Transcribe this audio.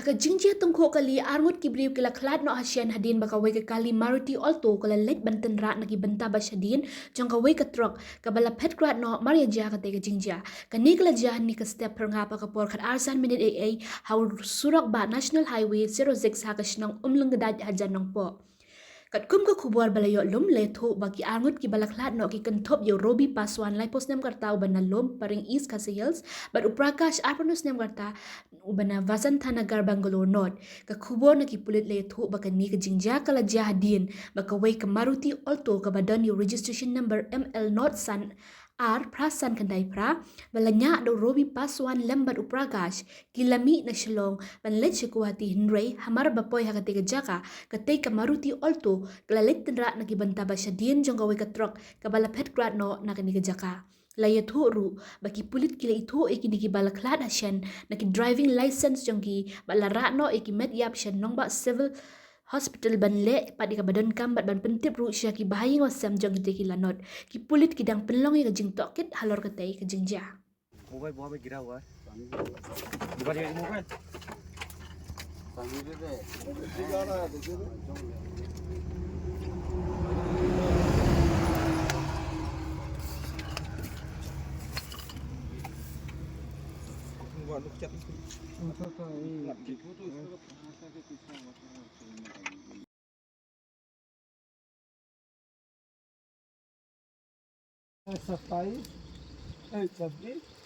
ka jingjia tungko kali arngut kibriu kila klad no Hajan hadin baka wei ke kali Maruti Alto kala let banten ra nagi benta basyadin jong ka wei ke Trok ka bala Phet Krad no Maria ja ka te ka jingjia ka ni kala ja ni ka step per ngapa ka por khat arsan minute AA how surak ba National Highway 06 ha ka shnang Umlyngkdait Hajan nong po kat kum ka kubuar balayo lum le tho bagi angut ki balaklat no ki kentop yo robi paswan lai pos nem karta ubana lum paring east ka sales but uprakash arpanus nem karta ubana vasan thana gar bangalore north ka kubuar na ki pulit le tho baka ni ka jingja kala jahadin baka wei ka Maruti Alto ka badan yo registration number ML North Sun R prasan kandai pra balanya do robi paswan lambat uprakash kilami na shalong banlet shikuati Tynrah hamar bapoy hakate ka jaka katay ka Maruti Alto kalalit Tynrah nakibanta ba siya diyan jong gaway ka Trok kabala Phet Krad no nakaniga jaka layat ru baki pulit kila ito ikinigi balaklat asyan naki driving license jong ki balara no ikimet yap siya nong ba civil hospital banle padi ka badan kam bat ban pentip ru siya ki bahayang wasam jong ki lanot ki pulit kidang penlong ka jing tokit halor katay ka jingja mobile बुआ में गिरा हुआ है मोबाइल ये मोबाइल पानी दे दे जा रहा है देखिए वालों क्या तो ये तो इसका भाषा के पीछे सफाई 26